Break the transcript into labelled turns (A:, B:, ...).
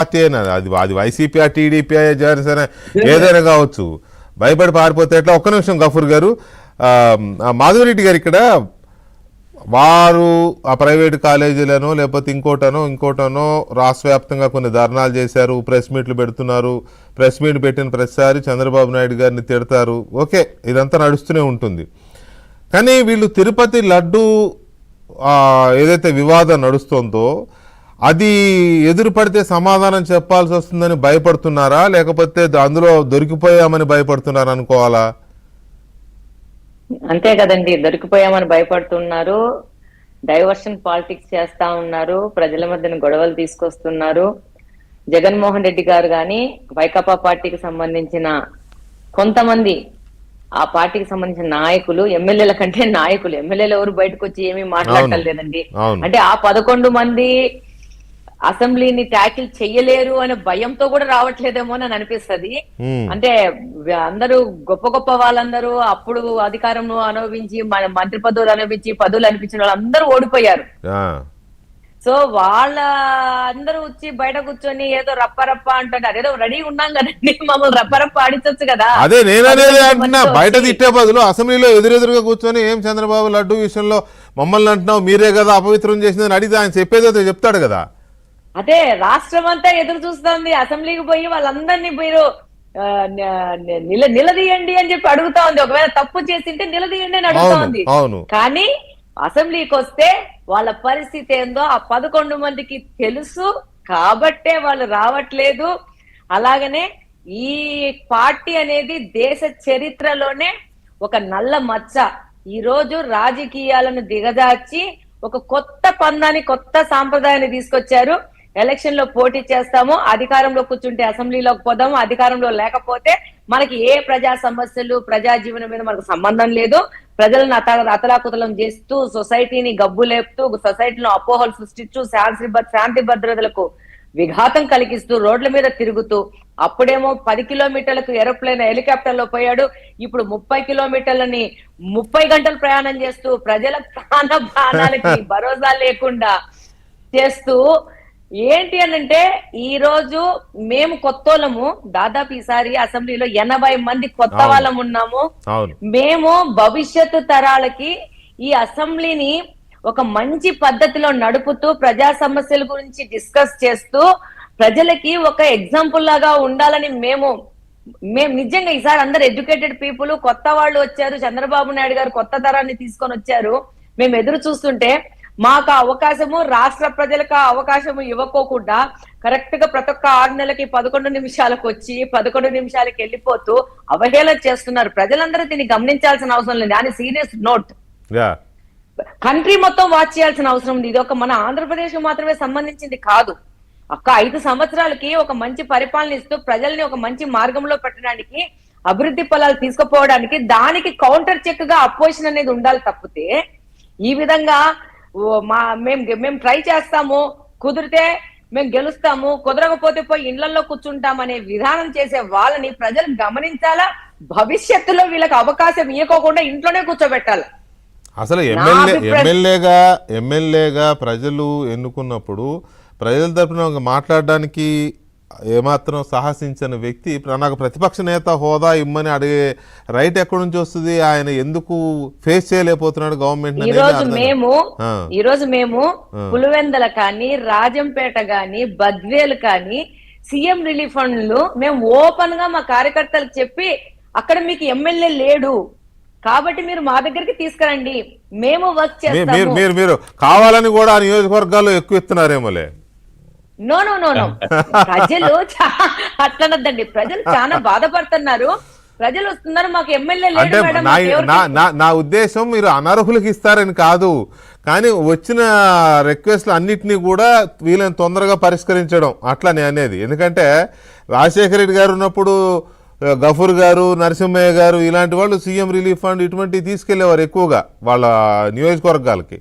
A: Party అయినా అది అది వైసీపీ టీడీపీ జనసేన ఏదైనా కావచ్చు, భయపడి పారిపోతే ఎట్లా? ఒక్క నిమిషం గఫూర్ గారు, మాధవరెడ్డి గారు ఇక్కడ వారు ఆ ప్రైవేటు కాలేజీలను లేకపోతే ఇంకోటనో రాష్ట్ర వ్యాప్తంగా కొన్ని ధర్నాలు చేశారు, ప్రెస్ మీట్లు పెడుతున్నారు. ప్రెస్ మీట్ పెట్టిన ప్రతిసారి చంద్రబాబు నాయుడు గారిని తిడతారు. ఓకే, ఇదంతా నడుస్తూనే ఉంటుంది. కానీ వీళ్ళు తిరుపతి లడ్డు ఏదైతే వివాదం నడుస్తుందో అది ఎదురు పడితే సమాధానం చెప్పాల్సి వస్తుందని భయపడుతున్నారా, లేకపోతే అందులో దొరికిపోయామని భయపడుతున్నారా అనుకోవాలా?
B: అంతే కదండి, దొరికిపోయామని భయపడుతున్నారు. డైవర్షన్ పాలిటిక్స్ చేస్తా ఉన్నారు, ప్రజల మధ్యన గొడవలు తీసుకొస్తున్నారు. జగన్మోహన్ రెడ్డి గారు గాని వైకాపా పార్టీకి సంబంధించిన కొంతమంది ఆ పార్టీకి సంబంధించిన నాయకులు, ఎమ్మెల్యేల కంటే నాయకులు, ఎమ్మెల్యేలు ఎవరు బయటకు వచ్చి ఏమీ మాట్లాడటం లేదండి. అంటే ఆ 11 మంది అసెంబ్లీని ట్యాకిల్ చెయ్యలేరు అనే భయంతో కూడా రావట్లేదేమో అని అనిపిస్తుంది. అంటే అందరూ గొప్ప గొప్ప వాళ్ళందరూ అప్పుడు అధికారం అనుభవించి మంత్రి పదవులు అనుభవించి పదవులు అనిపించిన వాళ్ళందరూ ఓడిపోయారు. సో వాళ్ళ అందరూ వచ్చి బయట కూర్చొని ఏదో రప్ప అంటారు. ఏదో రెడీ ఉన్నాం కదండి, మమ్మల్ని రప్ప ఆడించొచ్చు కదా.
A: అదే నేననేది అంటున్నా, బయట తిట్టే బదులు అసెంబ్లీలో ఎదురెదురుగా కూర్చొని ఏం చంద్రబాబు లడ్డు విషయంలో మమ్మల్ని అంటున్నావు, మీరే కదా అపవిత్రం చేసిందని అడిగితే ఆయన చెప్పేదో చెప్తాడు కదా.
B: అదే రాష్ట్రం అంతా ఎదురు చూస్తోంది. అసెంబ్లీకి పోయి వాళ్ళందరినీ మీరు నిలదీయండి అని చెప్పి అడుగుతా ఉంది. ఒకవేళ తప్పు చేసింటే నిలదీయండి అని అడుగుతా ఉంది. కానీ అసెంబ్లీకి వస్తే వాళ్ళ పరిస్థితి ఏందో ఆ 11 మందికి తెలుసు కాబట్టే వాళ్ళు రావట్లేదు. అలాగనే ఈ పార్టీ అనేది దేశ చరిత్రలోనే ఒక నల్ల మచ్చ. ఈ రోజు రాజకీయాలను దిగజార్చి ఒక కొత్త పందాన్ని, కొత్త సాంప్రదాయాన్ని తీసుకొచ్చారు. ఎలక్షన్ లో పోటీ చేస్తాము, అధికారంలో కూర్చుంటే అసెంబ్లీలోకి పోదాము, అధికారంలో లేకపోతే మనకి ఏ ప్రజా సమస్యలు, ప్రజా జీవనం మీద మనకు సంబంధం లేదు. ప్రజలను అతలాకుతలం చేస్తూ, సొసైటీని గబ్బు లేపుతూ, సొసైటీలో అపోహలు సృష్టిస్తూ, శాంతి భద్రతలకు విఘాతం కలిగిస్తూ, రోడ్ల మీద తిరుగుతూ, అప్పుడేమో 10 కిలోమీటర్లకు ఏరోప్లేన్ హెలికాప్టర్ లో పోయాడు. ఇప్పుడు 30 కిలోమీటర్లని 30 గంటలు ప్రయాణం చేస్తూ ప్రజల ప్రాణాలకి భరోసా లేకుండా చేస్తూ ఏంటి అనంటే, ఈ రోజు మేము కొత్తోళ్ళము, దాదాపు ఈసారి అసెంబ్లీలో 80 మంది కొత్త వాళ్ళం ఉన్నాము. మేము భవిష్యత్తు తరాలకి ఈ అసెంబ్లీని ఒక మంచి పద్ధతిలో నడుపుతూ, ప్రజా సమస్యల గురించి డిస్కస్ చేస్తూ, ప్రజలకి ఒక ఎగ్జాంపుల్ లాగా ఉండాలని మేము నిజంగా ఈసారి అందరు ఎడ్యుకేటెడ్ పీపుల్, కొత్త వాళ్ళు వచ్చారు. చంద్రబాబు నాయుడు గారు కొత్త తరాన్ని తీసుకొని వచ్చారు. మేము ఎదురు చూస్తుంటే మాకు అవకాశము, రాష్ట్ర ప్రజలకు అవకాశము ఇవ్వకోకుండా కరెక్ట్ గా ప్రతి ఒక్క 6 నెలలకి 11 నిమిషాలకు వచ్చి 11 నిమిషాలకి వెళ్ళిపోతూ అవహేళన చేస్తున్నారు. ప్రజలందరూ దీన్ని గమనించాల్సిన అవసరం లేదు. దాని సీరియస్ నోట్ కంట్రీ మొత్తం వాచ్ చేయాల్సిన అవసరం ఉంది. ఇది ఒక మన ఆంధ్రప్రదేశ్ మాత్రమే సంబంధించింది కాదు. 5 సంవత్సరాలకి ఒక మంచి పరిపాలన ఇస్తూ ప్రజల్ని ఒక మంచి మార్గంలో పెట్టడానికి, అభివృద్ధి ఫలాలు తీసుకుపోవడానికి, దానికి కౌంటర్ చెక్ గా అపోజిషన్ అనేది ఉండాలి. తప్పితే ఈ విధంగా మేము ట్రై చేస్తాము, కుదిరితే మేము గెలుస్తాము, కుదరకపోతే పోయి ఇళ్లలో కూర్చుంటాం అనే విధానం చేసే వాళ్ళని ప్రజలు గమనించాలా. భవిష్యత్తులో వీళ్ళకి అవకాశం ఇవ్వకోకుండా ఇంట్లోనే కూర్చోబెట్టాలి.
A: అసలు ఎమ్మెల్యేగా ప్రజలు ఎన్నుకున్నప్పుడు ప్రజల తరఫున మాట్లాడడానికి ఏమాత్రం సాహసించిన వ్యక్తి నాకు ప్రతిపక్ష నేత హోదా ఇమ్మని అడిగే రైట్ ఎక్కడి నుంచి వస్తుంది? ఆయన ఎందుకు ఫేస్ చేయలేకపోతున్నాడు గవర్నమెంట్?
B: ఈ రోజు మేము పులివెందల కానీ, రాజంపేట కానీ, బద్వేలు కానీ సీఎం రిలీఫ్ ఫండ్లు మేము ఓపెన్ గా మా కార్యకర్తలకు చెప్పి, అక్కడ మీకు ఎమ్మెల్యే లేడు కాబట్టి మీరు మా దగ్గరికి తీసుకురండి, మేము వర్క్ చేస్తాము.
A: మీరు కావాలని కూడా ఆ నియోజకవర్గాల్లో ఎక్కువ ఇస్తున్నారేమోలే.
B: నో ప్రజలు అట్లనద్దండి, ప్రజలు చాలా బాధపడుతున్నారు. ప్రజలు వస్తున్నారు, మాకు ఎమ్మెల్యే లేదు.
A: నా ఉద్దేశం మీరు అనర్హులకు ఇస్తారని కాదు, కానీ వచ్చిన రిక్వెస్ట్లు అన్నిటినీ కూడా వీళ్ళని తొందరగా పరిష్కరించడం అట్లా నేను అనేది. ఎందుకంటే రాజశేఖర రెడ్డి గారు ఉన్నప్పుడు గఫూర్ గారు, నరసింహయ్య గారు ఇలాంటి వాళ్ళు సీఎం రిలీఫ్ ఫండ్ ఇటువంటివి తీసుకెళ్లేవారు ఎక్కువగా వాళ్ళ నియోజకవర్గాలకి.